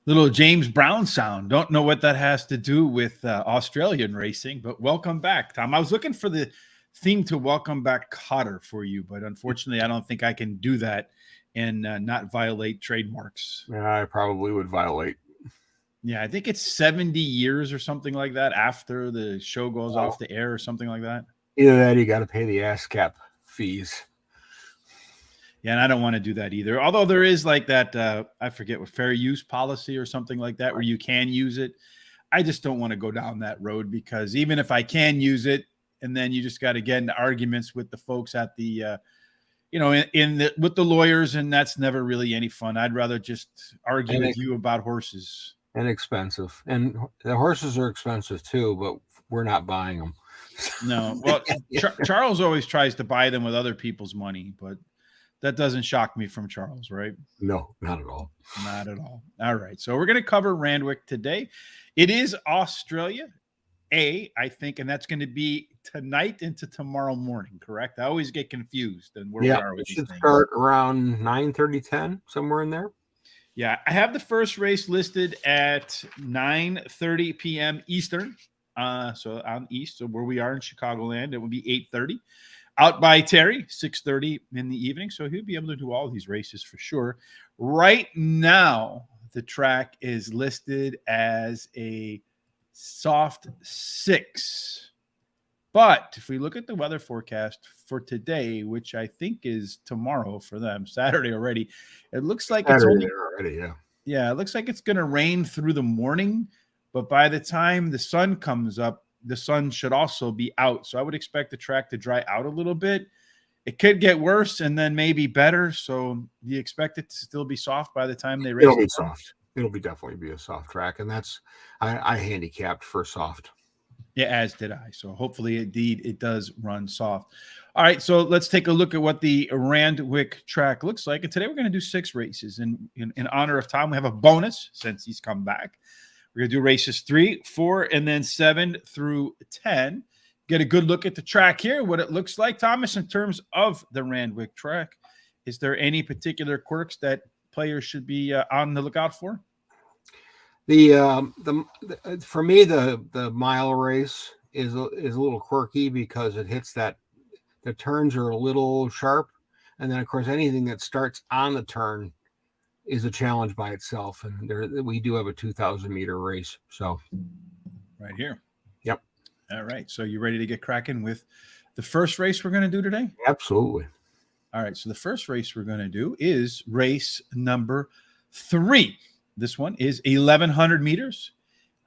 Little James Brown sound. Don't know what that has to do with Australian racing, but welcome back, Tom. I was looking for the theme to welcome back Cotter for you, but unfortunately, I don't think I can do that and not violate trademarks. Yeah, I probably would violate. Yeah, I think it's 70 years or something like that after the show goes off the air or something like that. Either that, or you got to pay the ASCAP fees. Yeah, and I don't want to do that either. Although there is like that, I forget what fair use policy or something like that, where you can use it. I just don't want to go down that road because even if I can use it, and then you just got to get into arguments with the folks at the, with the lawyers, and that's never really any fun. I'd rather just argue with you about horses. And expensive, and the horses are expensive too, but we're not buying them. No, well, Charles always tries to buy them with other people's money, but that doesn't shock me from Charles, right? No, not at all. Not at all. All right. So we're going to cover Randwick today. It is Australia A, I think, and that's going to be tonight into tomorrow morning, correct? I always get confused and where we are with these things. Start around 9:30, 10, somewhere in there. Yeah, I have the first race listed at 9:30 p.m. Eastern. So on East, so where we are in Chicagoland, it would be 8:30. Out by Terry, 6:30 in the evening. So he'll be able to do all these races for sure. Right now, the track is listed as a soft 6. But if we look at the weather forecast for today, which I think is tomorrow for them, Saturday already, it looks like it's only already, yeah, it looks like it's going to rain through the morning. But by the time the sun comes up, the sun should also be out. So I would expect the track to dry out a little bit. It could get worse and then maybe better. So do you expect it to still be soft by the time they race? It'll be soft. It'll be definitely be a soft track. And that's, I handicapped for soft. Yeah, as did I. So hopefully, indeed, it does run soft. All right, so let's take a look at what the Randwick track looks like. And today we're going to do 6 races. And in honor of Tom, we have a bonus since he's come back. We're going to do races 3, 4, and then 7 through 10. Get a good look at the track here, what it looks like. Thomas, in terms of the Randwick track, is there any particular quirks that players should be on the lookout for? For me, the mile race is a little quirky because it hits that the turns are a little sharp, and then of course anything that starts on the turn is a challenge by itself. And we do have a 2,000 meter race. So right here. Yep. All right. So you ready to get cracking with the first race we're going to do today? Absolutely. All right. So the first race we're going to do is race number 3. This one is 1,100 meters.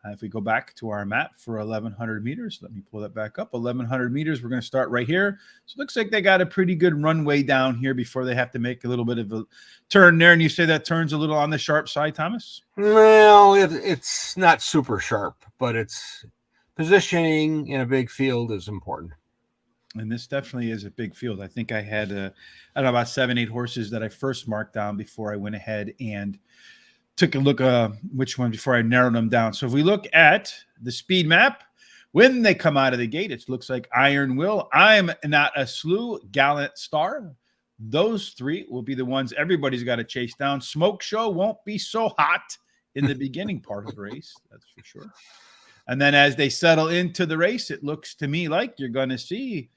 If we go back to our map for 1,100 meters, let me pull that back up. 1,100 meters, we're going to start right here. So it looks like they got a pretty good runway down here before they have to make a little bit of a turn there. And you say that turn's a little on the sharp side, Thomas? Well, it's not super sharp, but it's positioning in a big field is important. And this definitely is a big field. I think I had, I don't know, about 7, 8 horses that I first marked down before I went ahead and took a look which one before I narrowed them down. So if we look at the speed map, when they come out of the gate, it looks like Iron Will, I'm Not a Slew, Gallant Star. Those 3 will be the ones everybody's got to chase down. Smoke Show won't be so hot in the beginning part of the race, that's for sure. And then as they settle into the race, it looks to me like you're going to see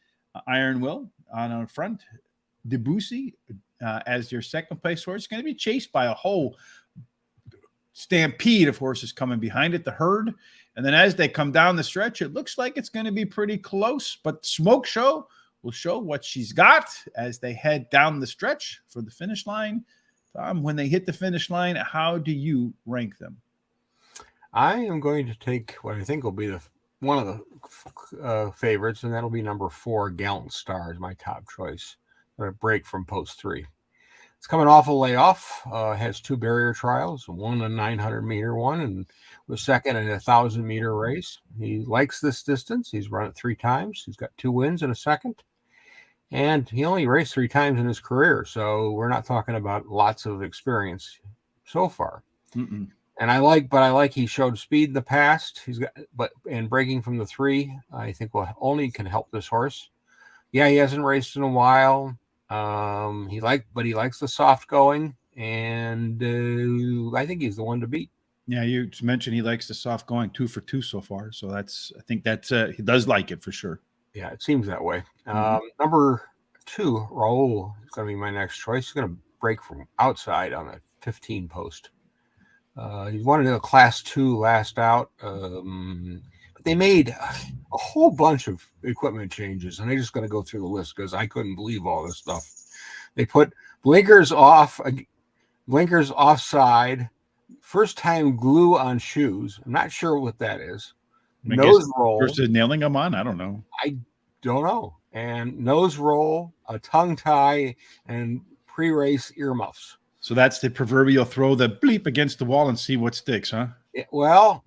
Iron Will on our front, Debussy as your second place horse. It's going to be chased by a whole stampede of horses coming behind it, the herd. And then as they come down the stretch, it looks like it's going to be pretty close, but Smoke Show will show what she's got as they head down the stretch for the finish line. When they hit the finish line, how do you rank them? I am going to take what I think will be one of the favorites, and that'll be number 4, Gallant Star, is my top choice. A break from post 3. It's coming off a layoff, has 2 barrier trials, one a 900 meter one, and was second in a 1,000 meter race. He likes this distance. He's run it 3 times. He's got 2 wins and a second. And he only raced 3 times in his career. So we're not talking about lots of experience so far. Mm-mm. And I like he showed speed in the past. And breaking from the 3, I think can help this horse. Yeah, he hasn't raced in a while. He likes the soft going, and I think he's the one to beat. Yeah, you just mentioned he likes the soft going 2 for 2 so far. So I think that's he does like it for sure. Yeah, it seems that way. Mhm. Number 2, Raul is going to be my next choice. He's going to break from outside on a 15 post. He wanted a class 2 last out. But they made a whole bunch of equipment changes, and I'm just going to go through the list because I couldn't believe all this stuff. They put blinkers offside, first time glue on shoes. I'm not sure what that is. I guess Nose roll versus nailing them on. I don't know. I don't know. And nose roll, a tongue tie, and pre-race earmuffs. So that's the proverbial throw the bleep against the wall and see what sticks, huh?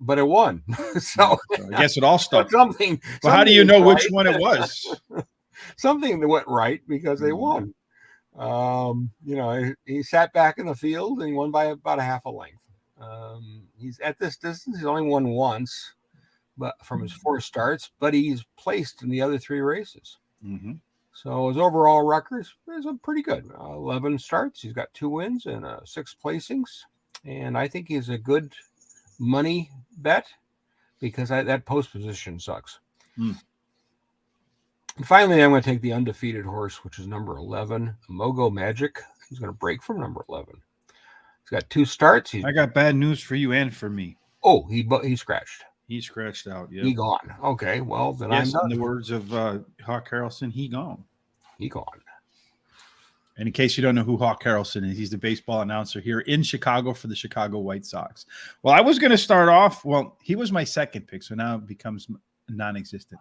But it won. so I guess it all stuck. something. Well, how do you know which right. one it was? Something that went right because they won. He sat back in the field and he won by about a half a length. He's at this distance. He's only won once, but from his 4 starts, but he's placed in the other 3 races. Mm-hmm. So his overall record is pretty good. 11 starts. He's got 2 wins and 6 placings. And I think he's a good money bet because that post position sucks. And finally, I'm going to take the undefeated horse, which is number 11, Mogo Magic. He's going to break from number 11. He's got 2 starts. I got bad news for you and for me. Oh, he scratched. He scratched out. Yeah. He gone. Okay, well, then yes, I'm done. In the words of Hawk Harrelson, he gone. He gone. And in case you don't know who Hawk Harrelson is, he's the baseball announcer here in Chicago for the Chicago White Sox. Well, I was going to start off. Well, he was my second pick, so now it becomes non-existent.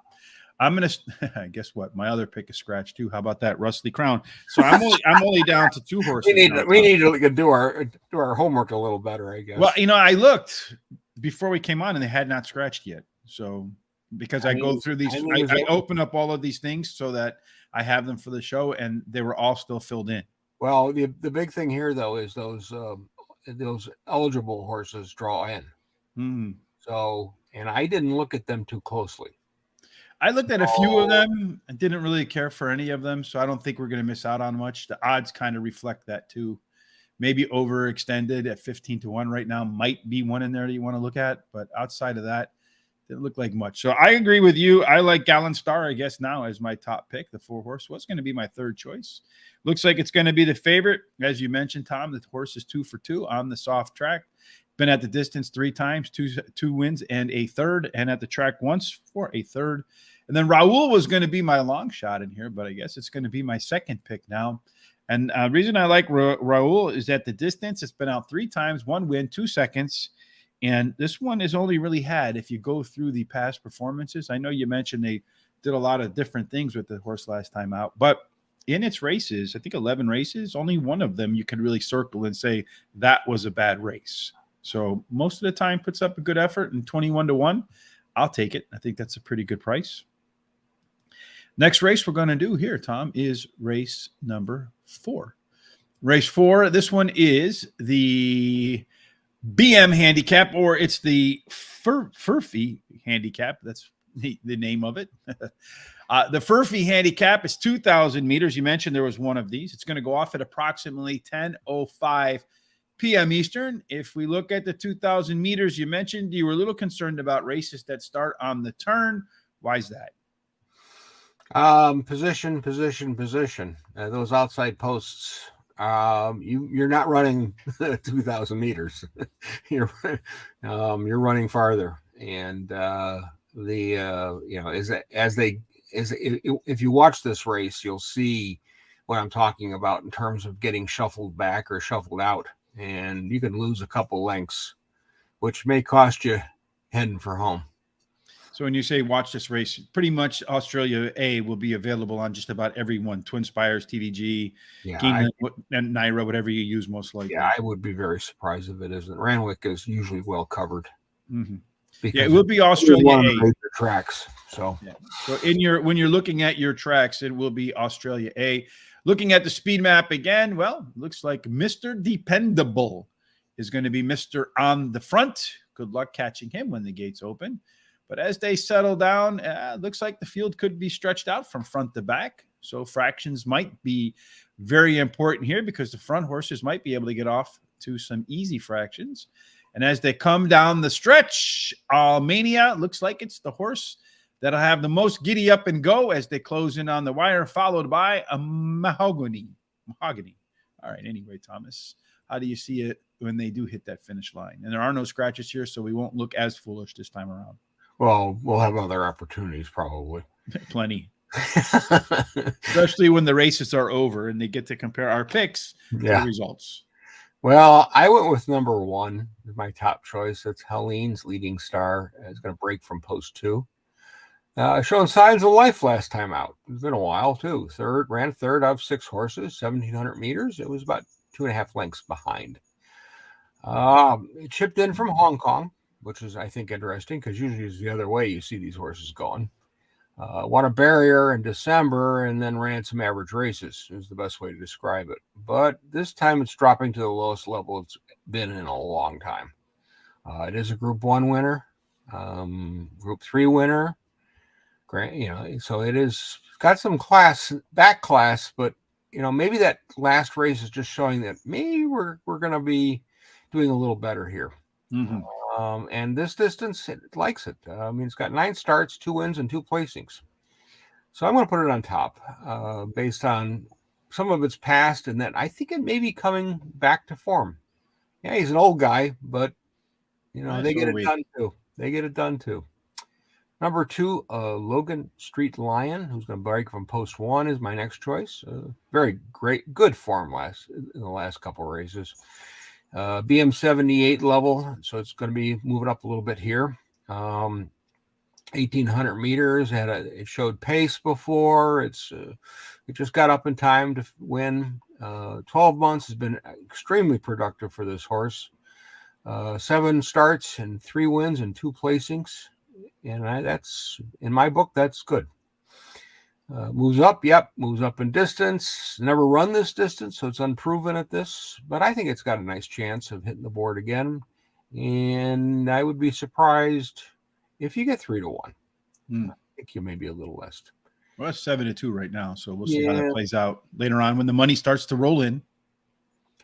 I'm going to guess what? My other pick is scratched too. How about that, Rusty Crown? So I'm only down to 2 horses. We need to do our homework a little better, I guess. Well, I looked before we came on, and they had not scratched yet. So because I go through these, I open up all of these things so that I have them for the show, and they were all still filled in. Well, the big thing here though is those eligible horses draw in. Mm-hmm. So, and I didn't look at them too closely. I looked at a few of them and didn't really care for any of them, so I don't think we're going to miss out on much. The odds kind of reflect that too. Maybe overextended at 15-1 right now might be one in there that you want to look at, but outside of that, didn't look like much. So I agree with you. I like Gallon Star, I guess, now as my top pick. The 4 horse was going to be my 3rd choice. Looks like it's going to be the favorite. As you mentioned, Tom, the horse is 2 for 2 on the soft track. Been at the distance 3 times, two wins and a 3rd, and at the track once for a 3rd. And then Raul was going to be my long shot in here, but I guess it's going to be my 2nd pick now. And the reason I like Raul is that the distance, it's been out 3 times, 1 win, 2 seconds. And this one is only really had, if you go through the past performances, I know you mentioned they did a lot of different things with the horse last time out, but in its races, I think 11 races, only one of them you can really circle and say that was a bad race. So most of the time puts up a good effort, and 21-1, I'll take it. I think that's a pretty good price. Next race we're going to do here, Tom, is race number 4. Race 4, this one is the BM Handicap, or it's the Furphy Handicap. That's the name of it. The Furphy Handicap is 2,000 meters. You mentioned there was one of these. It's going to go off at approximately 10:05 p.m. Eastern. If we look at the 2,000 meters, you mentioned you were a little concerned about races that start on the turn. Why is that? Position. Those outside posts. You're not running 2,000 meters. You're running farther, and if you watch this race, you'll see what I'm talking about in terms of getting shuffled back or shuffled out, and you can lose a couple lengths, which may cost you heading for home. So when you say watch this race, pretty much Australia A will be available on just about everyone. Twin Spires, TVG, Keeneland, and Naira, whatever you use most likely. Yeah, I would be very surprised if it isn't. Randwick is usually well covered. Mm-hmm. Yeah, it will be Australia A. Major tracks. So when you're looking at your tracks, it will be Australia A. Looking at the speed map again, well, looks like Mr. Dependable is going to be Mr. on the front. Good luck catching him when the gates open. But as they settle down, looks like the field could be stretched out from front to back. So fractions might be very important here because the front horses might be able to get off to some easy fractions. And as they come down the stretch, Mania looks like it's the horse that'll have the most giddy up and go as they close in on the wire, followed by a Mahogany. All right. Anyway, Thomas, how do you see it when they do hit that finish line? And there are no scratches here, so we won't look as foolish this time around. Well, we'll have other opportunities probably. Plenty. Especially when the races are over and they get to compare our picks to the results. Well, I went with number 1 as my top choice. It's Helene's Leading Star. It's going to break from post 2. Showing signs of life last time out. It's been a while too. Ran third out of 6 horses, 1,700 meters. It was about 2.5 lengths behind. It chipped in from Hong Kong, which is, I think, interesting because usually it's the other way you see these horses going. Won a barrier in December and then ran some average races is the best way to describe it. But this time it's dropping to the lowest level it's been in a long time. It is a Group 1 winner, Group 3 winner. So it is got some back class, but maybe that last race is just showing that maybe we're going to be doing a little better here. Mm-hmm. And this distance, it likes it. It's got 9 starts, 2 wins, and 2 placings. So I'm going to put it on top based on some of its past, and that I think it may be coming back to form. Yeah, he's an old guy, but they get it done too. They get it done too. Number 2, Logan Street Lion, who's going to break from post 1, is my next choice. Very good form in the last couple of races. BM 78 level, so it's going to be moving up a little bit here. 1,800 meters. It showed pace before. It just got up in time to win. 12 months has been extremely productive for this horse. 7 starts and 3 wins and 2 placings. And that's, in my book, that's good. Moves up in distance. Never run this distance, so it's unproven at this. But I think it's got a nice chance of hitting the board again. And I would be surprised if you get 3 to 1. I think you may be a little less. Well, it's 7 to 2 right now, so we'll see how that plays out later on when the money starts to roll in.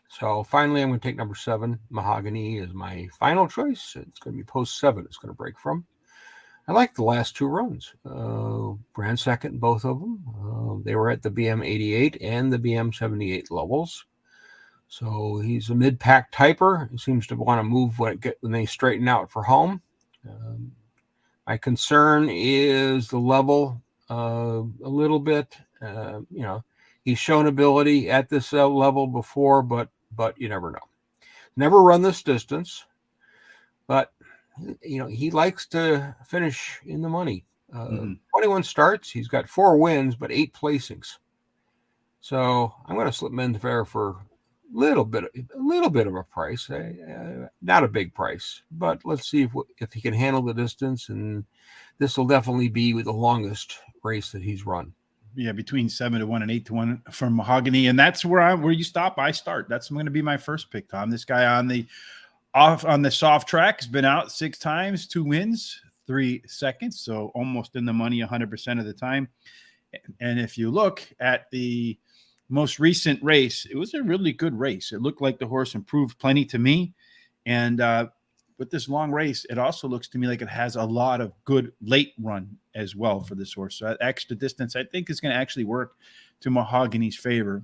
So finally, I'm going to take number 7. Mahogany is my final choice. It's going to be post 7. It's going to break from. I like the last 2 runs. Ran second in both of them. They were at the BM 88 and the BM 78 levels. So he's a mid-pack typer. He seems to want to move when they straighten out for home. My concern is the level a little bit. He's shown ability at this level before, but you never know. Never run this distance, but he likes to finish in the money. 21 starts. He's got 4 wins, but 8 placings. So I'm going to slip him in there for a little bit of a price. Not a big price, but let's see if he can handle the distance. And this will definitely be the longest race that he's run. Yeah, between 7 to 1 and 8 to 1 from Mahogany, and that's where you stop. I start. That's going to be my first pick, Tom. This guy on the soft track has been out 6 times, 2 wins, 3 seconds, so almost in the money 100% of the time. And if you look at the most recent race, it was a really good race. It looked like the horse improved plenty to me. And with this long race, it also looks to me like it has a lot of good late run as well for this horse. So that extra distance, I think, is going to actually work to Mahogany's favor.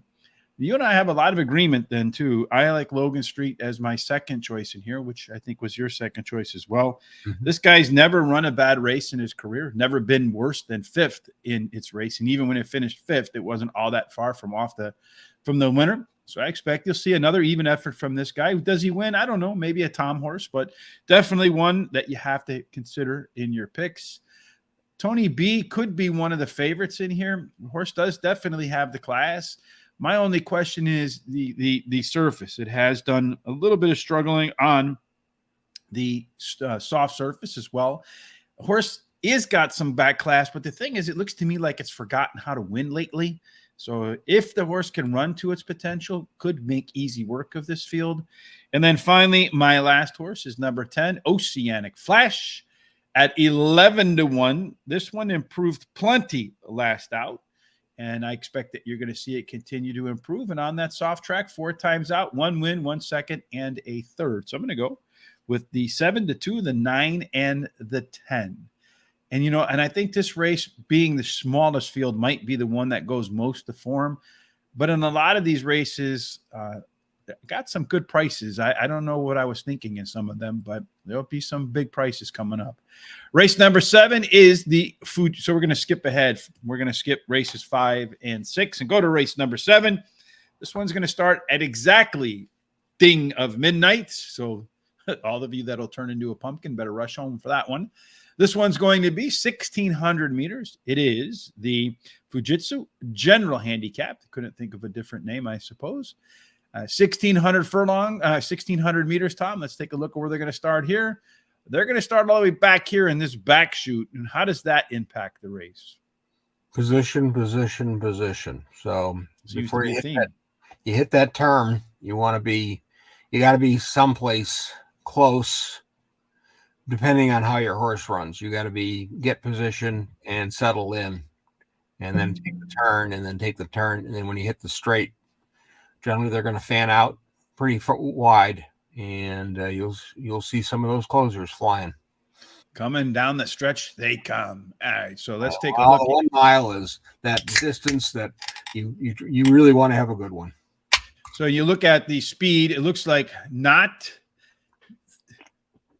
You and I have a lot of agreement then, too. I like Logan Street as my second choice in here, which I think was your second choice as well. Mm-hmm. This guy's never run a bad race in his career, never been worse than 5th in its race. And even when it finished 5th, it wasn't all that far from the winner. So I expect you'll see another even effort from this guy. Does he win? I don't know. Maybe a Tom horse, but definitely one that you have to consider in your picks. Tony B could be one of the favorites in here. The horse does definitely have the class. My only question is the surface. It has done a little bit of struggling on the soft surface as well. The horse is got some back class, but the thing is, it looks to me like it's forgotten how to win lately. So if the horse can run to its potential, could make easy work of this field. And then finally, my last horse is number 10, Oceanic Flash at 11 to 1. This one improved plenty last out. And I expect that you're going to see it continue to improve. And on that soft track, 4 times out, 1 win, 1 second, and a third. So I'm going to go with the 7, the 2, the 9, and the 10. And, and I think this race, being the smallest field, might be the one that goes most to form. But in a lot of these races, got some good prices. I don't know what I was thinking in some of them, but there'll be some big prices coming up. Race number 7 is the food. So we're going to skip ahead. We're going to skip races 5 and 6 and go to race number 7. This one's going to start at exactly ding of midnight. So all of you that'll turn into a pumpkin better rush home for that one. This one's going to be 1,600 meters. It is the Fujitsu General Handicap. Couldn't think of a different name, I suppose. 1,600 furlong, 1,600 meters, Tom. Let's take a look at where they're going to start here. They're going to start all the way back here in this back chute. And how does that impact the race? Position. So before you hit that turn, you got to be someplace close. Depending on how your horse runs, you got to get position and settle in, and then take the turn, and then take the turn, and then when you hit the straight, generally they're going to fan out pretty wide, and you'll see some of those closers flying. Coming down the stretch, they come. All right, so let's take a look. 1 mile is that distance that you really want to have a good one. So you look at the speed. It looks like not.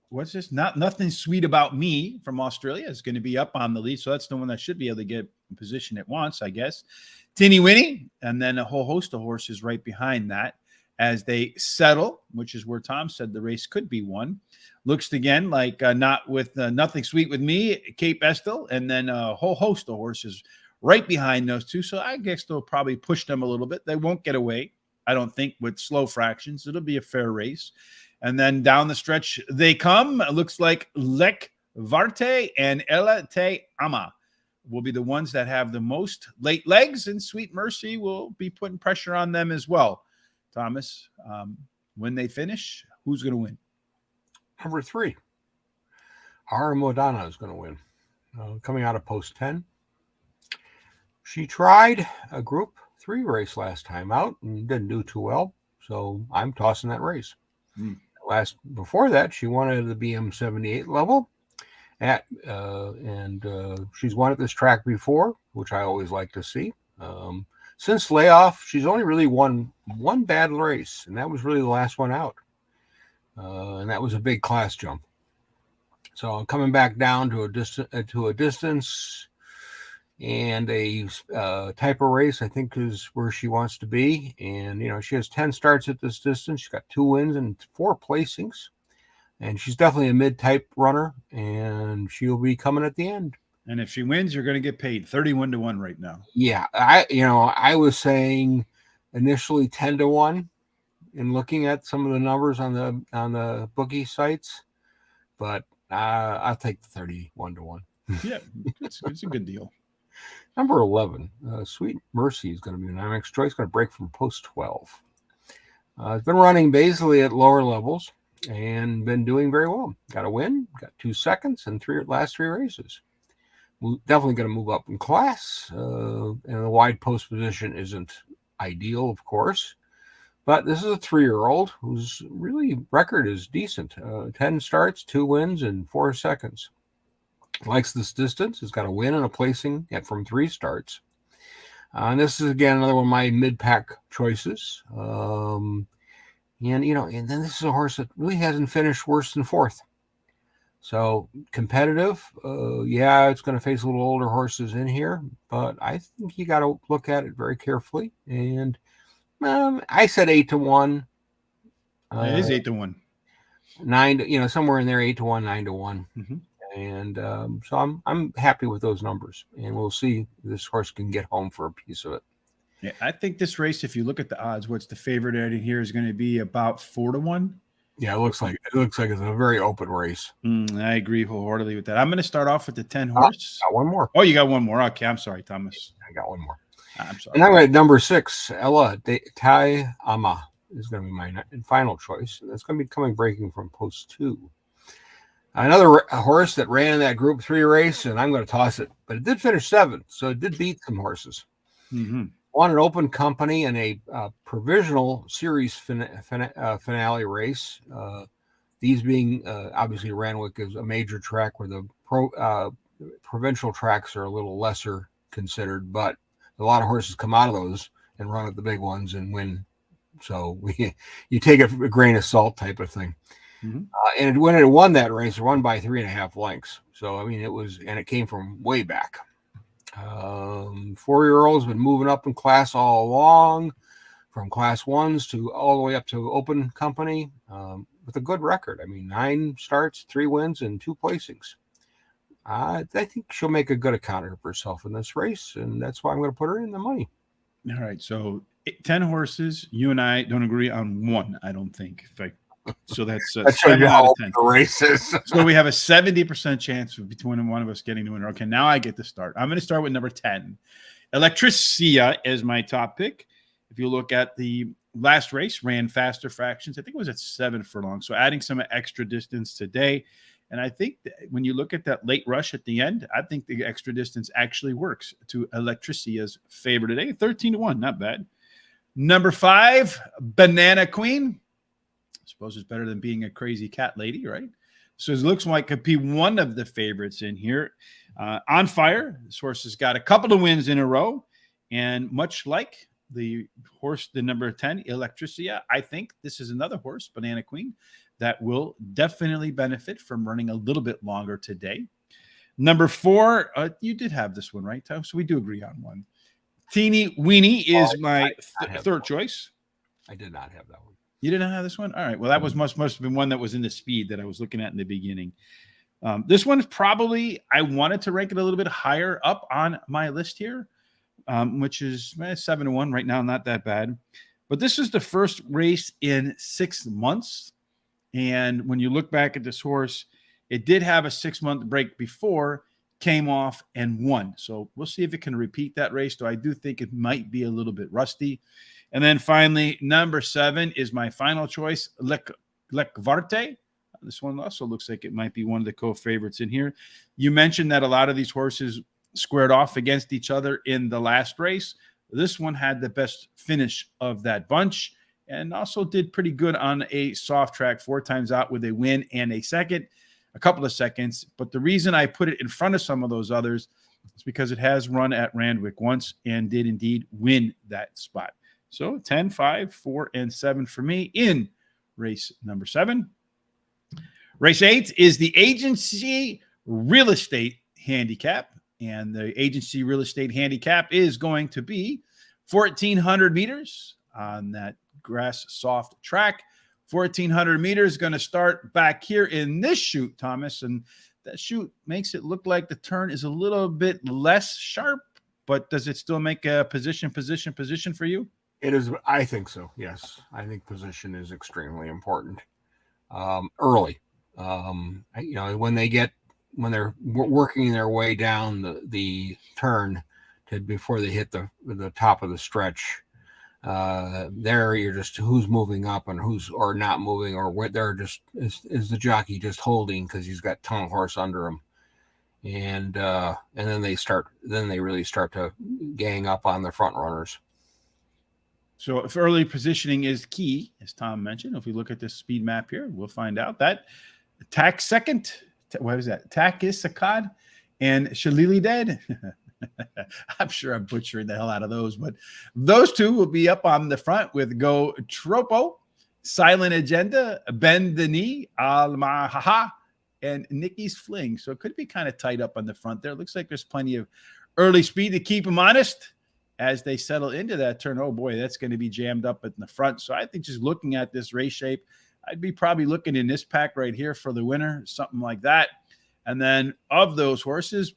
What's this? Nothing Sweet About Me from Australia is going to be up on the lead. So that's the one that should be able to get in position at once, I guess. Tinny Winnie, and then a whole host of horses right behind that as they settle, which is where Tom said the race could be won. Looks again like not with Nothing Sweet With Me, Cape Estill, and then a whole host of horses right behind those two. So I guess they'll probably push them a little bit. They won't get away, I don't think, with slow fractions. It'll be a fair race. And then down the stretch they come. It looks like Lek Varte and Ella Te Ama will be the ones that have the most late legs, and Sweet Mercy will be putting pressure on them as well. Thomas, when they finish, who's going to win? Number 3, Ara Modana is going to win. Coming out of post 10. She tried a Group 3 race last time out and didn't do too well, so I'm tossing that race. Before that, she won at the BM 78 level, and she's won at this track before, which I always like to see. Since layoff, she's only really won one bad race, and that was really the last one out, and that was a big class jump. So coming back down to a distance and a type of race, I think, is where she wants to be. And, she has 10 starts at this distance. She's got 2 wins and 4 placings. And she's definitely a mid-type runner, and she'll be coming at the end. And if she wins, you're going to get paid 31-1 right now. Yeah. I was saying initially 10-1 in looking at some of the numbers on the bookie sites, but I'll take the 31-1. Yeah, it's a good deal. Number 11, Sweet Mercy is going to be an IMX choice, going to break from post 12. It's been running basically at lower levels and been doing very well. Got a win, got 2 seconds in last 3 races. Definitely going to move up in class. And the wide post position isn't ideal, of course. But this is a 3-year-old whose really record is decent. 10 starts, 2 wins, and 4 seconds. Likes this distance. Has got a win and a placing from 3 starts. And this is, again, another one of my mid-pack choices. And then this is a horse that really hasn't finished worse than 4th. So competitive. It's going to face a little older horses in here, but I think you got to look at it very carefully. And I said 8-1. It is 8-1. 9, somewhere in there, 8-1, 9-1. Mm-hmm. And so I'm happy with those numbers, and we'll see if this horse can get home for a piece of it. Yeah, I think this race, if you look at the odds, what's the favorite in here is going to be about 4-1. Yeah, it looks like it's a very open race. I agree wholeheartedly with that. I'm going to start off with the 10 horse. Got one more. Oh, you got one more. Okay, I'm sorry, Thomas. I got one more. I'm sorry. And I'm at number 6. Ella Tai Ama is going to be my final choice, and that's going to be breaking from post 2. Another horse that ran in that Group 3 race, and I'm going to toss it, but it did finish 7th, so it did beat some horses. Mm-hmm. Won an open company in a provisional series finale race. These being obviously Randwick is a major track where the provincial tracks are a little lesser considered, but a lot of horses come out of those and run at the big ones and win. So you take it a grain of salt type of thing. Mm-hmm. And when it won that race, it won by 3.5 lengths. So, I mean, it came from way back. 4-year-olds been moving up in class all along, from class ones to all the way up to open company, with a good record. I mean, 9 starts, 3 wins, and 2 placings. I think she'll make a good account of herself in this race, and that's why I'm going to put her in the money. All right, so 10 horses. You and I don't agree on one, I don't think. So that's 7 out of 10 races. So we have a 70% chance of between one of us getting the winner. Okay, now I get to start. I'm going to start with number 10. Electricia is my top pick. If you look at the last race, ran faster fractions. I think it was at 7 furlongs. So adding some extra distance today. And I think that when you look at that late rush at the end, I think the extra distance actually works to Electricia's favor today. 13-1, not bad. Number 5, Banana Queen. I suppose it's better than being a crazy cat lady, right? So it looks like it could be one of the favorites in here. On fire. This horse has got a couple of wins in a row. And much like the horse, the number 10, Electricia, I think this is another horse, Banana Queen, that will definitely benefit from running a little bit longer today. Number 4, you did have this one, right, Tom? So we do agree on one. Teeny Weeny is my third choice. I did not have that one. You did not have this one? All right. Well, that was must have been one that was in the speed that I was looking at in the beginning. This one is probably, I wanted to rank it a little bit higher up on my list here, which is 7-1 right now, not that bad. But this is the first race in 6 months. And when you look back at this horse, it did have a 6-month break before, came off and won. So we'll see if it can repeat that race, though I do think it might be a little bit rusty. And then finally, number 7 is my final choice, Lekvarte. This one also looks like it might be one of the co-favorites in here. You mentioned that a lot of these horses squared off against each other in the last race. This one had the best finish of that bunch and also did pretty good on a soft track, 4 times out with a win and a couple of seconds. But the reason I put it in front of some of those others is because it has run at Randwick once and did indeed win that spot. So 10, 5, 4, and 7 for me in race number 7. Race 8 is the Agency Real Estate Handicap. And the Agency Real Estate Handicap is going to be 1,400 meters on that grass soft track. 1,400 meters going to start back here in this chute, Thomas. And that chute makes it look like the turn is a little bit less sharp, but does it still make a position for you? It is. I think so. Yes. I think position is extremely important. Early. When they're working their way down the turn before they hit the top of the stretch, there you're just who's moving up and who's or not moving, or what they're just is the jockey just holding because he's got ton of horse under him, and then they really start to gang up on the front runners. So if early positioning is key, as Tom mentioned, if we look at this speed map here, we'll find out that Tack second. What is that? Tack is Sakad and Shalili Dead. I'm sure I'm butchering the hell out of those, but those two will be up on the front with Go Tropo, Silent Agenda, Bend the Knee, Almahaha, and Nikki's Fling. So it could be kind of tight up on the front there. It looks like there's plenty of early speed to keep them honest as they settle into that turn. Oh boy, that's going to be jammed up in the front. So I think just looking at this race shape, I'd be probably looking in this pack right here for the winner, something like that. And then of those horses,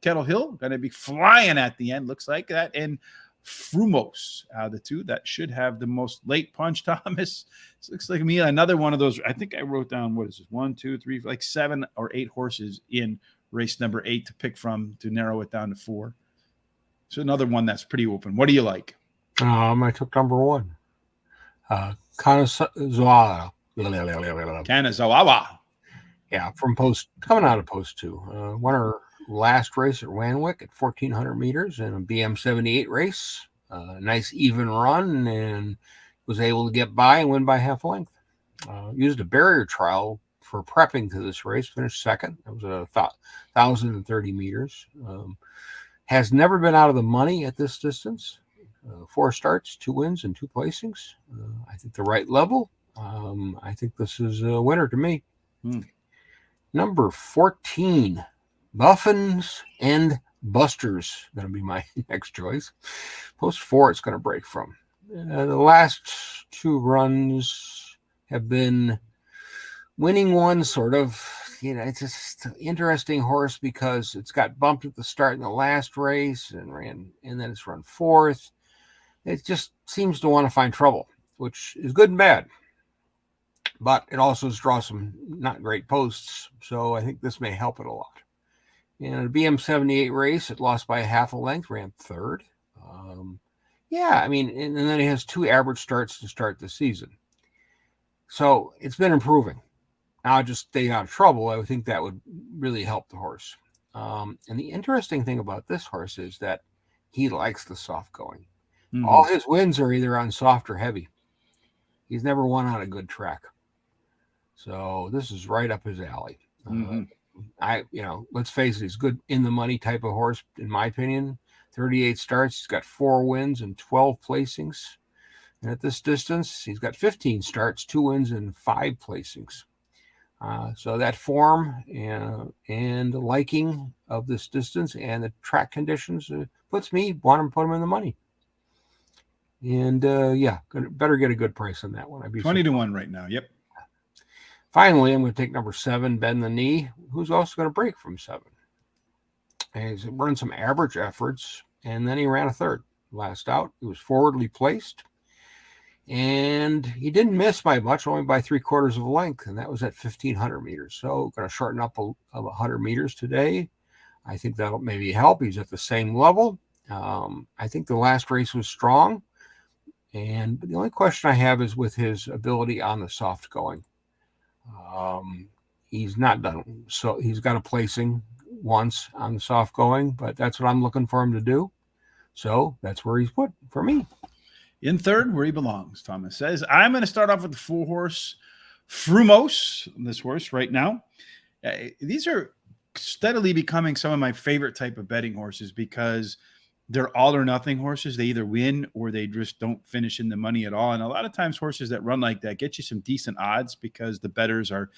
Kettle Hill going to be flying at the end. Looks like that. And Frumos, the two that should have the most late punch, Thomas. This looks like me another one of those. I think I wrote down, what is this? 1, 2, 3, like 7 or 8 horses in race number 8 to pick from to narrow it down to 4. So another one that's pretty open. What do you like? I took number 1. Kanazawa. Yeah, from coming out of post 2. Won her last race at Randwick at 1,400 meters in a BM78 race. Nice even run, and was able to get by and win by half length. Used a barrier trial for prepping to this race. Finished second. It was 1,030 meters. Has never been out of the money at this distance. 4 starts, 2 wins, and 2 placings. I think the right level. I think this is a winner to me. Number 14, Muffins and Busters, going to be my next choice. Post 4, it's going to break from. The last 2 runs have been winning one, sort of. You know, it's just an interesting horse because it's got bumped at the start in the last race and then it's run 4th. It just seems to want to find trouble, which is good and bad. But it also draws some not great posts, so I think this may help it a lot. In a BM78 race, it lost by 1/2 length, ran 3rd. Yeah, I mean, and then it has 2 average starts to start the season. So it's been improving. Now just stay out of trouble. I would think that would really help the horse. And the interesting thing about this horse is that he likes the soft going. Mm-hmm. All his wins are either on soft or heavy. He's never won on a good track. So this is right up his alley. Let's face it, he's good in the money type of horse, in my opinion. 38 starts, he's got 4 wins and 12 placings. And at this distance, he's got 15 starts, 2 wins and 5 placings. So that form and the liking of this distance and the track conditions puts me want to put him in the money. And better get a good price on that one. I'd be 20 to 1 right now. Yep. Finally, I'm going to take number 7, Bend the Knee, who's also going to break from 7. And he's run some average efforts, and then he ran a 3rd. Last out, he was forwardly placed. And he didn't miss by much, only by 3/4 of a length, and that was at 1,500 meters. So going to shorten up 100 meters today. I think that'll maybe help. He's at the same level. I think the last race was strong. And the only question I have is with his ability on the soft going. He's not done. So he's got a placing once on the soft going, but that's what I'm looking for him to do. So that's where he's put for me. In 3rd, where he belongs, Thomas says. I'm going to start off with the 4-horse Frumos, this horse right now. These are steadily becoming some of my favorite type of betting horses because they're all or nothing horses. They either win or they just don't finish in the money at all. And a lot of times horses that run like that get you some decent odds because the bettors are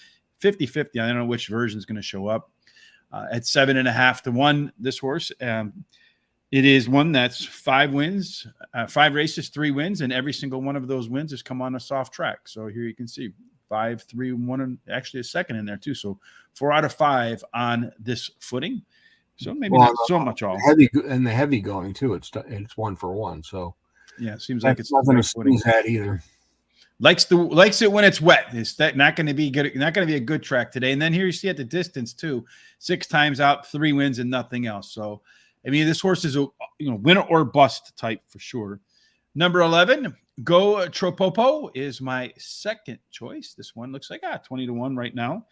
50-50. I don't know which version is going to show up. At 7.5 to 1, this horse. It is one that's 5 wins, 5 races, 3 wins, and every single one of those wins has come on a soft track. So here you can see 5, 3, 1, and actually a second in there too. So 4 out of 5 on this footing. So maybe not so much all. The heavy going too. It's 1 for 1. So yeah, it seems like it's nothing to squeeze at either. Likes it when it's wet. It's not going to be good. Not going to be a good track today. And then here you see at the distance too, 6 times out, 3 wins and nothing else. So. I mean, this horse is a winner or bust type for sure. Number 11, Go Tropopo is my second choice. This one looks like 20 to 1 right now.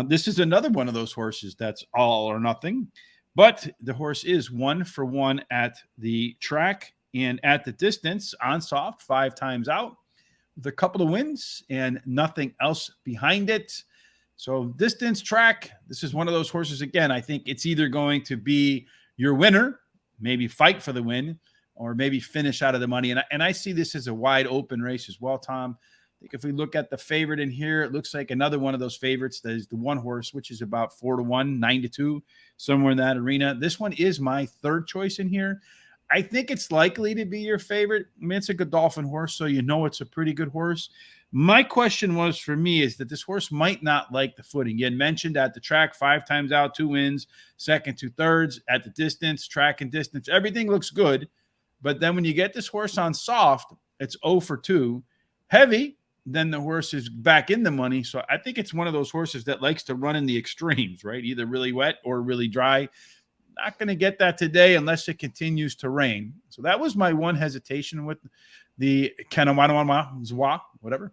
This is another one of those horses that's all or nothing, but the horse is 1 for 1 at the track and at the distance on soft 5 times out with a couple of wins and nothing else behind it. So distance track, this is one of those horses. Again, I think it's either going to be your winner, maybe fight for the win, or maybe finish out of the money. And I see this as a wide open race as well, Tom. I think if we look at the favorite in here, it looks like another one of those favorites that is the 1 horse, which is about 4 to 1, 9 to 2, somewhere in that arena. This one is my 3rd choice in here. I think it's likely to be your favorite. I mean, it's a Godolphin horse, so you know it's a pretty good horse. My question was for me is that this horse might not like the footing. You had mentioned at the track 5 times out, 2 wins, second 2/3 at the distance, track and distance. Everything looks good. But then when you get this horse on soft, it's 0 for 2. Heavy, then the horse is back in the money. So I think it's one of those horses that likes to run in the extremes, right? Either really wet or really dry. Not going to get that today unless it continues to rain. So that was my one hesitation with the Kanawanawa, whatever.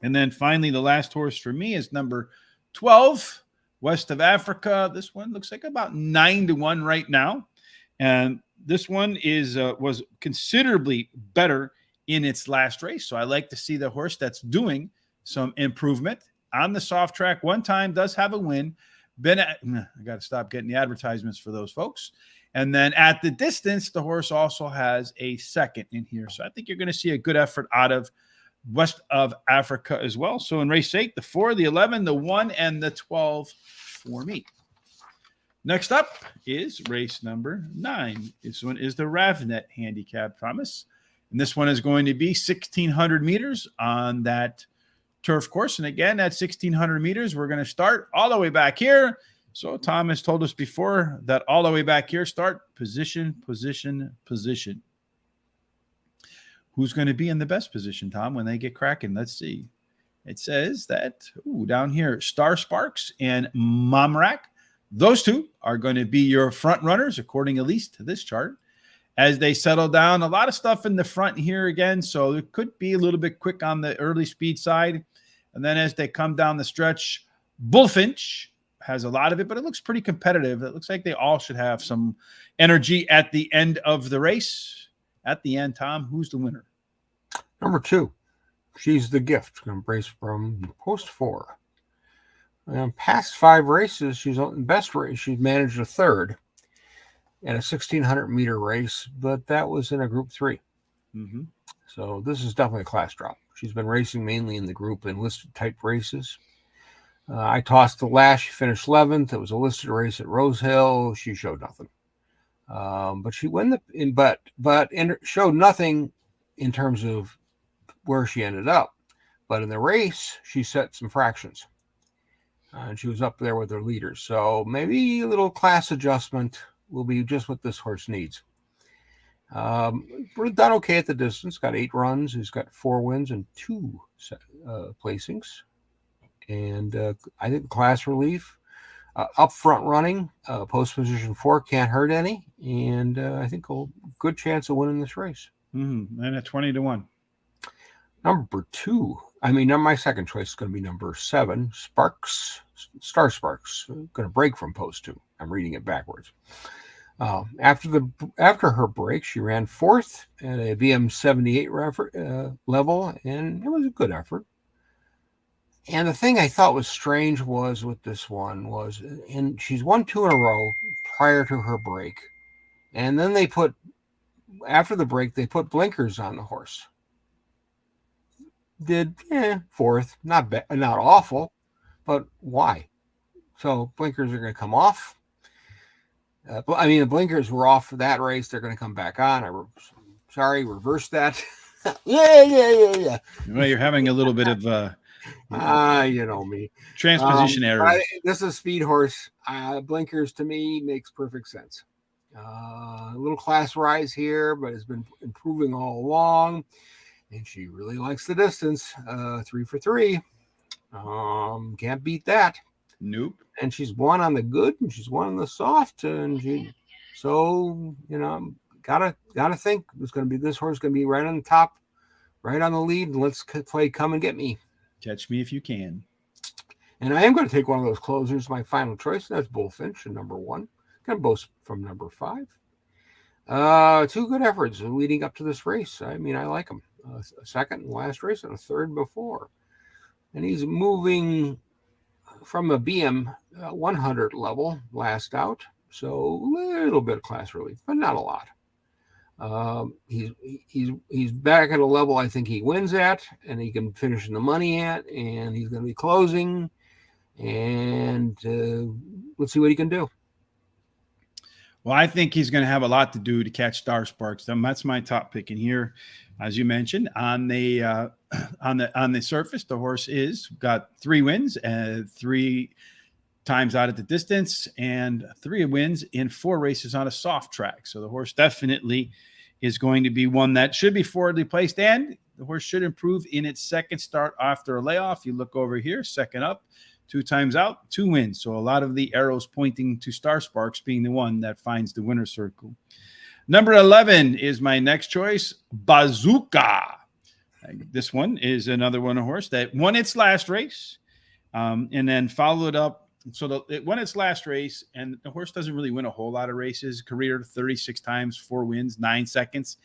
And then finally, the last horse for me is number 12, West of Africa. This one looks like about 9 to 1 right now. And this one was considerably better in its last race. So I like to see the horse that's doing some improvement on the soft track. One time does have a win. I got to stop getting the advertisements for those folks. And then at the distance, the horse also has a second in here. So I think you're going to see a good effort out of West of Africa as well. So in race 8, the 4, the 11, the 1, and the 12 for me. Next up is race number 9. This one is the Ravnet Handicap, Thomas. And this one is going to be 1,600 meters on that turf course. And again, at 1,600 meters, we're going to start all the way back here. So Thomas told us before that all the way back here, start position, position, position. Who's going to be in the best position, Tom, when they get cracking? Let's see. It says that, down here, Star Sparks and Mamrak. Those two are going to be your front runners, according at least to this chart. As they settle down, a lot of stuff in the front here again, so it could be a little bit quick on the early speed side. And then as they come down the stretch, Bullfinch has a lot of it, but it looks pretty competitive. It looks like they all should have some energy at the end of the race. At the end, Tom, who's the winner? Number 2. She's the gift. Going to brace from post 4. Past 5 races, she's on the best race. She's managed a third in a 1,600 meter race, but that was in a group 3. Mm-hmm. So this is definitely a class drop. She's been racing mainly in the group and listed type races. I tossed the last. She finished 11th. It was a listed race at Rose Hill. She showed nothing. But she won showed nothing in terms of where she ended up. But in the race, she set some fractions. And she was up there with her leaders. So maybe a little class adjustment will be just what this horse needs. We're done okay at the distance. Got 8 runs. He's got 4 wins and 2 placings. And I think class relief, up front running, post position 4 can't hurt any. And I think a good chance of winning this race. Mm-hmm. And at 20-1. Number 2. My second choice is going to be number 7, Star Sparks. Going to break from post 2. I'm reading it backwards. After her break, she ran 4th at a BM 78 level, and it was a good effort. And the thing I thought was strange was with this one was, and she's won 2 in a row prior to her break, and then after the break they put blinkers on the horse. Did 4th, not awful, but why? So blinkers are going to come off. The blinkers were off for that race. They're going to come back on. Reverse that. Yeah. Well, you're having a little bit of you know me. Transposition error. This is a speed horse. Blinkers to me makes perfect sense. A little class rise here, but has been improving all along. And she really likes the distance. 3 for 3. Can't beat that. Nope. And she's won on the good and she's won on the soft. And gotta think this horse gonna be right on the top, right on the lead. And let's play Come and Get Me. Catch me if you can. And I am going to take one of those closers, my final choice. That's Bullfinch, number 1. Going to boast from number 5. 2 good efforts leading up to this race. I like him. A second and last race and a third before. And he's moving from a BM 100 level last out. So a little bit of class relief, but not a lot. He's back at a level I think he wins at, and he can finish in the money at, and he's going to be closing. And let's see what he can do. Well, I think he's going to have a lot to do to catch Star Sparks. That's my top pick in here. As you mentioned, on the surface, the horse got 3 wins and 3 times out at the distance, and 3 wins in 4 races on a soft track. So the horse definitely is going to be one that should be forwardly placed, and the horse should improve in its second start after a layoff. You look over here, second up, 2 times out, 2 wins. So a lot of the arrows pointing to Star Sparks being the one that finds the winner's circle. Number 11 is my next choice, Bazooka. This one is another one, a horse that won its last race and then followed up. So it won its last race, and the horse doesn't really win a whole lot of races. Career 36 times, 4 wins, 9 seconds.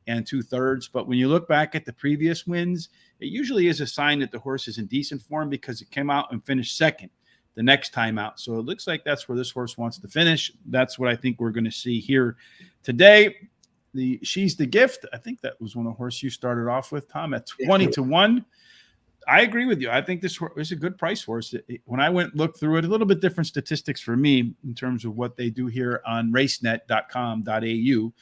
and 2/3. But when you look back at the previous wins, it usually is a sign that the horse is in decent form because it came out and finished second the next time out. So it looks like that's where this horse wants to finish. That's what I think we're going to see here today. She's the Gift. I think that was one of the horse you started off with, Tom, at 20-1. I agree with you. I think this is a good price horse. When I looked through it, a little bit different statistics for me in terms of what they do here on racenet.com.au.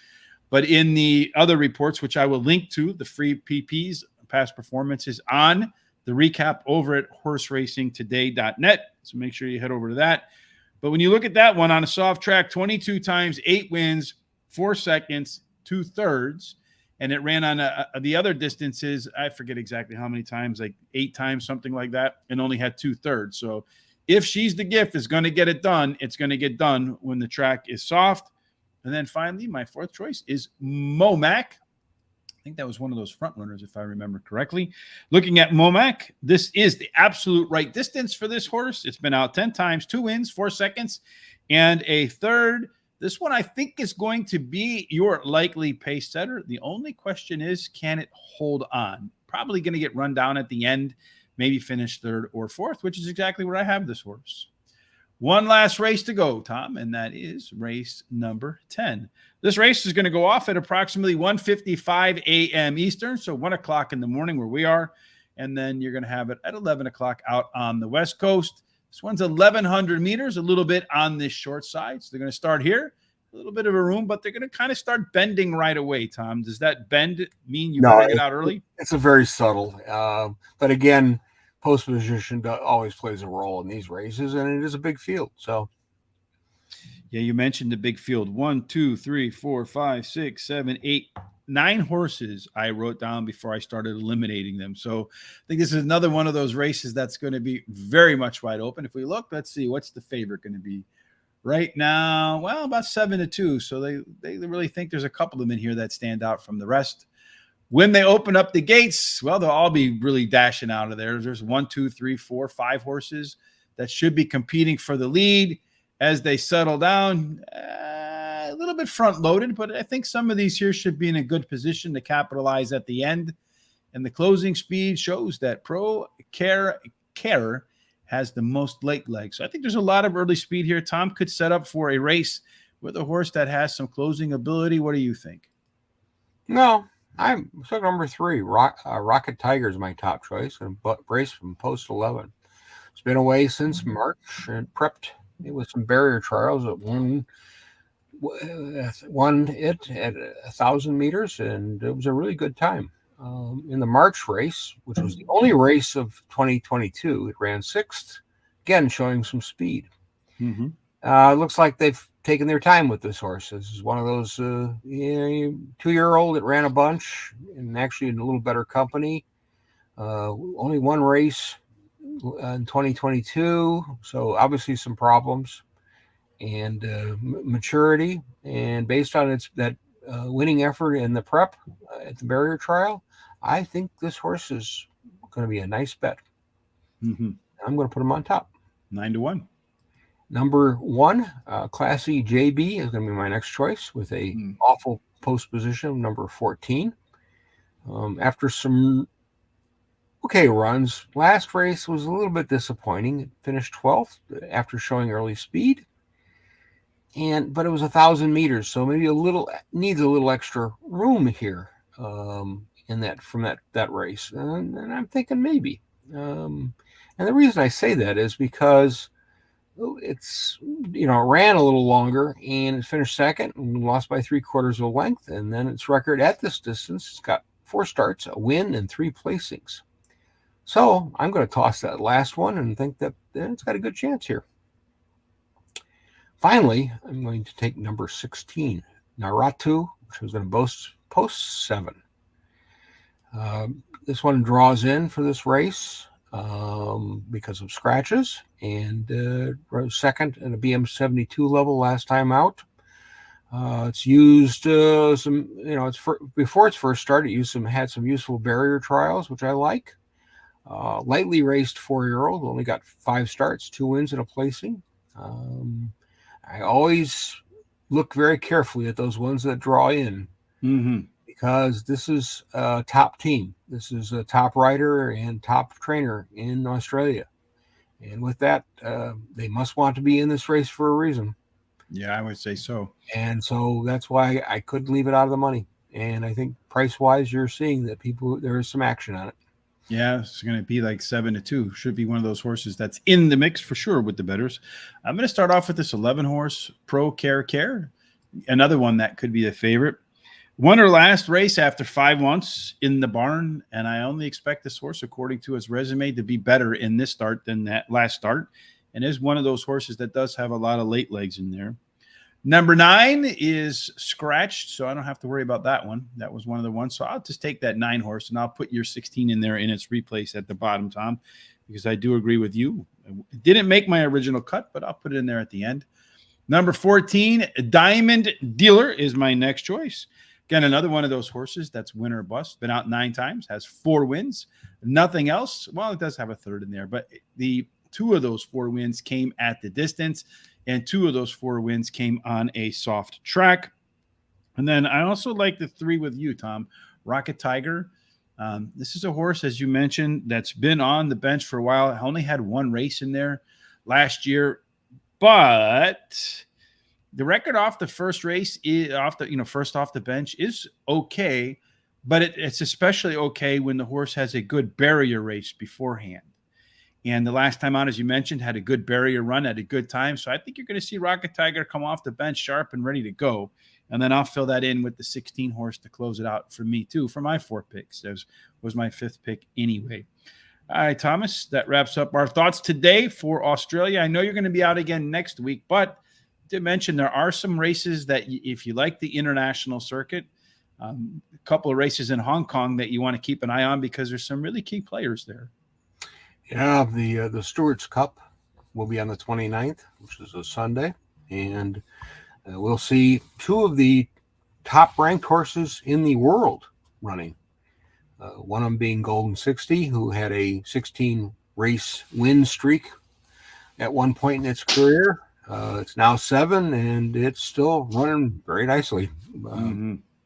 But in the other reports, which I will link to, the free PPs, past performances on the recap over at horseracingtoday.net. So make sure you head over to that. But when you look at that one on a soft track, 22 times, 8 wins, 4 seconds, 2/3. And it ran on the other distances. I forget exactly how many times, like 8 times, something like that, and only had 2/3. So if She's the Gift is going to get it done, it's going to get done when the track is soft. And then finally, my fourth choice is Momac. I think that was one of those front runners, if I remember correctly. Looking at Momac, this is the absolute right distance for this horse. It's been out 10 times, 2 wins, 4 seconds, and a third. This one I think is going to be your likely pace setter. The only question is, can it hold on? Probably going to get run down at the end, maybe finish third or fourth, which is exactly where I have this horse. One last race to go, Tom, and that is race number 10. This race is going to go off at approximately 1:55 a.m. Eastern, so 1 o'clock in the morning where we are, and then you're going to have it at 11 o'clock out on the West Coast. This one's 1,100 meters, a little bit on this short side, so they're going to start here. A little bit of a room, but they're going to kind of start bending right away, Tom. Does that bend mean you got to get out early? It's a very subtle. But again, post position always plays a role in these races, and it is a big field. So, yeah, you mentioned the big field. 1, 2, 3, 4, 5, 6, 7, 8, 9 horses I wrote down before I started eliminating them. So I think this is another one of those races that's going to be very much wide open. If we look, let's see, what's the favorite going to be? Right now, well, about 7-2. So they really think there's a couple of them in here that stand out from the rest. When they open up the gates, well, they'll all be really dashing out of there. There's 1, 2, 3, 4, 5 horses that should be competing for the lead as they settle down. A little bit front loaded, but I think some of these here should be in a good position to capitalize at the end. And the closing speed shows that Pro Care has the most late legs. So I think there's a lot of early speed here. Tom could set up for a race with a horse that has some closing ability. What do you think? No, I'm took number 3. Rocket Tiger is my top choice, and race from post 11. It's been away since March and prepped it with some barrier trials at won it at 1,000 meters, and it was a really good time. In the March race, which was the only race of 2022, it ran 6th, again showing some speed. Mm-hmm. It looks like they've taken their time with this horse. This is one of those 2-year-old that ran a bunch and actually in a little better company. Only one race in 2022, so obviously some problems and maturity. And based on that winning effort in the prep at the barrier trial, I think this horse is going to be a nice bet. Mm-hmm. I'm going to put him on top. 9-1. Number 1, Classy JB is going to be my next choice with a awful post position of number 14. After some okay runs, last race was a little bit disappointing. It finished 12th after showing early speed. But it was 1,000 meters, so maybe needs a little extra room here in that race. And I'm thinking maybe. And the reason I say that is because it's it ran a little longer and it finished second and lost by 3/4 of a length. And then its record at this distance, it's got 4 starts, a win, and 3 placings. So I'm going to toss that last one and think that it's got a good chance here. Finally, I'm going to take number 16, Naratu, which was going to post 7. This one draws in for this race because of scratches and rose second at a BM 72 level last time out. It's used before its first start, it had some useful barrier trials, which I like. Lightly raced 4-year-old, only got 5 starts, 2 wins and a placing. I always look very carefully at those ones that draw in because this is a top team. This is a top rider and top trainer in Australia. And with that, they must want to be in this race for a reason. Yeah, I would say so. And so that's why I couldn't leave it out of the money. And I think price-wise, you're seeing that there is some action on it. Yeah, it's going to be like 7-2. Should be one of those horses that's in the mix for sure with the bettors. I'm going to start off with this 11-horse Pro Care. Another one that could be a favorite. Won her last race after 5 months in the barn, and I only expect this horse, according to his resume, to be better in this start than that last start, and is one of those horses that does have a lot of late legs in there. Number 9 is scratched, so I don't have to worry about that one. That was one of the ones. So I'll just take that 9 horse, and I'll put your 16 in there in its replace at the bottom, Tom, because I do agree with you. It didn't make my original cut, but I'll put it in there at the end. Number 14, Diamond Dealer is my next choice. Again, another one of those horses that's win or bust. Been out 9 times, has 4 wins. Nothing else. Well, it does have a third in there, but the 2 of those 4 wins came at the distance, and 2 of those 4 wins came on a soft track. And then I also like the 3 with you, Tom. Rocket Tiger. This is a horse, as you mentioned, that's been on the bench for a while. I only had 1 race in there last year, but the record off the first race is first off the bench is okay, but it's especially okay when the horse has a good barrier race beforehand. And the last time out, as you mentioned, had a good barrier run at a good time. So I think you're going to see Rocket Tiger come off the bench sharp and ready to go. And then I'll fill that in with the 16 horse to close it out for me too, for my 4 picks. That was my 5th pick anyway. All right, Thomas, that wraps up our thoughts today for Australia. I know you're going to be out again next week, but to mention there are some races that if you like the international circuit, a couple of races in Hong Kong that you want to keep an eye on because there's some really key players there. Yeah, the Stewards Cup will be on the 29th, which is a Sunday, and we'll see 2 of the top-ranked horses in the world running. One of them being Golden 60, who had a 16-race win streak at one point in its career. It's now 7, and it's still running very nicely.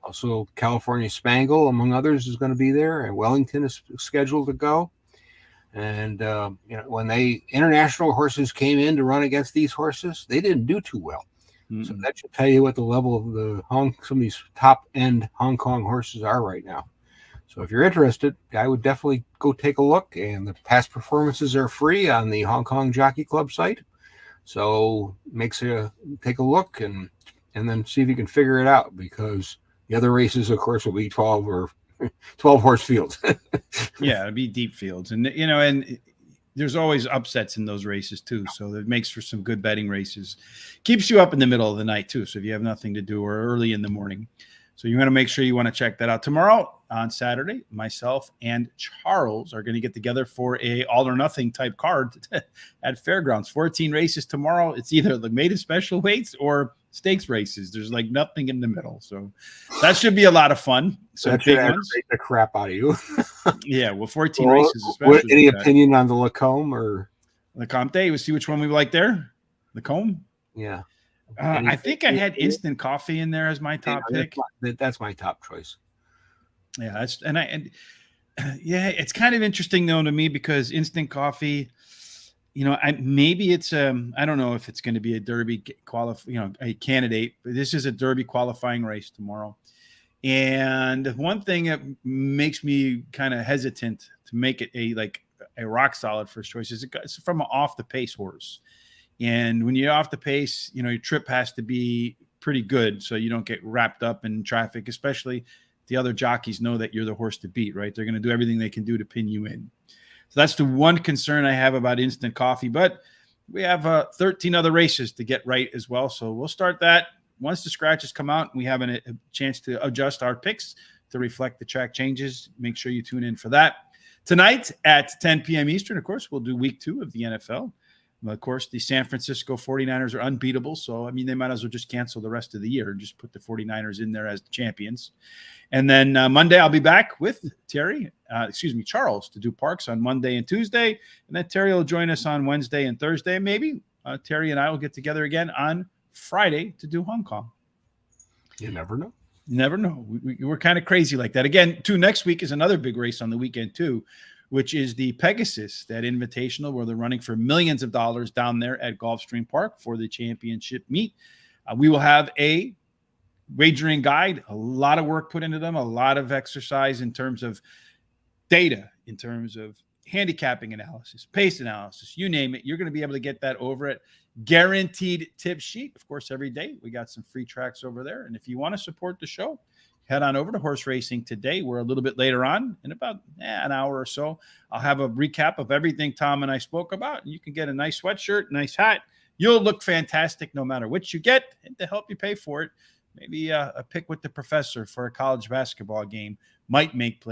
Also, California Spangle, among others, is going to be there, and Wellington is scheduled to go. And when international horses came in to run against these horses, they didn't do too well. Mm-hmm. So that should tell you what the level of some of these top end Hong Kong horses are right now. So if you're interested, I would definitely go take a look. And the past performances are free on the Hong Kong Jockey Club site. So take a look and then see if you can figure it out, because the other races, of course, will be 12 horse fields. Yeah, it'd be deep fields. And, and there's always upsets in those races too. So it makes for some good betting races. Keeps you up in the middle of the night too. So if you have nothing to do, or early in the morning. So you want to make sure you want to check that out. Tomorrow on Saturday, myself and Charles are going to get together for a all or nothing type card at Fairgrounds. 14 races tomorrow. It's either the maiden special weights or stakes races. There's like nothing in the middle. So that should be a lot of fun. So that should aggravate the crap out of you. Yeah, well, 14 races especially. Any opinion on the Lacombe or Lecomte? We'll see which one we like there. Lacombe? Yeah. I think I had Instant Coffee in there as my top pick. That's my top choice. Yeah, it's kind of interesting though to me, because Instant Coffee, maybe it's I don't know if it's going to be a Derby a candidate, but this is a Derby qualifying race tomorrow. And one thing that makes me kind of hesitant to make it a rock solid first choice is it's from an off the pace horse. And when you're off the pace, your trip has to be pretty good so you don't get wrapped up in traffic, especially the other jockeys know that you're the horse to beat, right? They're going to do everything they can do to pin you in. So that's the one concern I have about Instant Coffee. But we have 13 other races to get right as well. So we'll start that. Once the scratches come out, we have a chance to adjust our picks to reflect the track changes. Make sure you tune in for that. Tonight at 10 p.m. Eastern, of course, we'll do week 2 of the NFL. Of course, the San Francisco 49ers are unbeatable. So, they might as well just cancel the rest of the year and just put the 49ers in there as the champions. And then Monday, I'll be back with Charles, to do Parks on Monday and Tuesday. And then Terry will join us on Wednesday and Thursday. Maybe Terry and I will get together again on Friday to do Hong Kong. You never know. You never know. We're kind of crazy like that. Again, too, next week is another big race on the weekend too, which is the Pegasus, that invitational where they're running for millions of dollars down there at Gulfstream Park for the championship meet. We will have a wagering guide, a lot of work put into them, a lot of exercise in terms of data, in terms of handicapping analysis, pace analysis, you name it. You're going to be able to get that over at Guaranteed Tip Sheet. Of course, every day we got some free tracks over there. And if you want to support the show, head on over to Horse Racing Today. We're a little bit later on, in about an hour or so. I'll have a recap of everything Tom and I spoke about. And you can get a nice sweatshirt, nice hat. You'll look fantastic no matter what you get. And to help you pay for it, maybe a pick with the professor for a college basketball game might make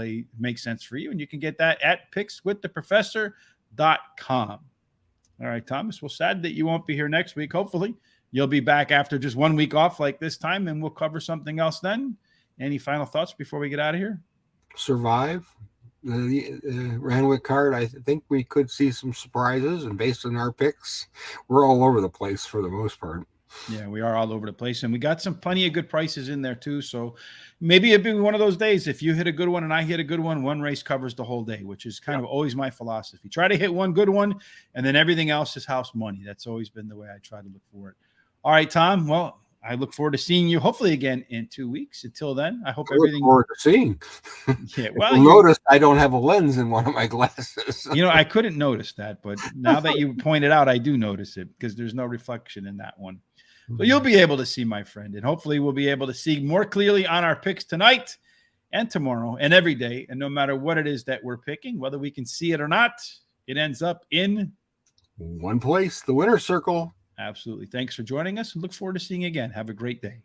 sense for you. And you can get that at pickswiththeprofessor.com. All right, Thomas, well, sad that you won't be here next week. Hopefully you'll be back after just 1 week off like this time, and we'll cover something else then. Any final thoughts before we get out of here? Survive the Randwick card. I think we could see some surprises, and based on our picks, we're all over the place for the most part. Yeah, we are all over the place, and we got plenty of good prices in there too. So maybe it'd be one of those days. If you hit a good one and I hit a good one race covers the whole day, which is kind of always my philosophy. Try to hit one good one, and then everything else is house money. That's always been the way I try to look for it. All right, Tom. Well, I look forward to seeing you hopefully again in 2 weeks. Until then, I hope everything. Look forward to seeing. Yeah, well, notice I don't have a lens in one of my glasses. I couldn't notice that, but now that you pointed out, I do notice it because there's no reflection in that one. So you'll be able to see, my friend, and hopefully we'll be able to see more clearly on our picks tonight and tomorrow and every day. And no matter what it is that we're picking, whether we can see it or not, it ends up in one place, the winner's circle. Absolutely. Thanks for joining us, and look forward to seeing you again. Have a great day.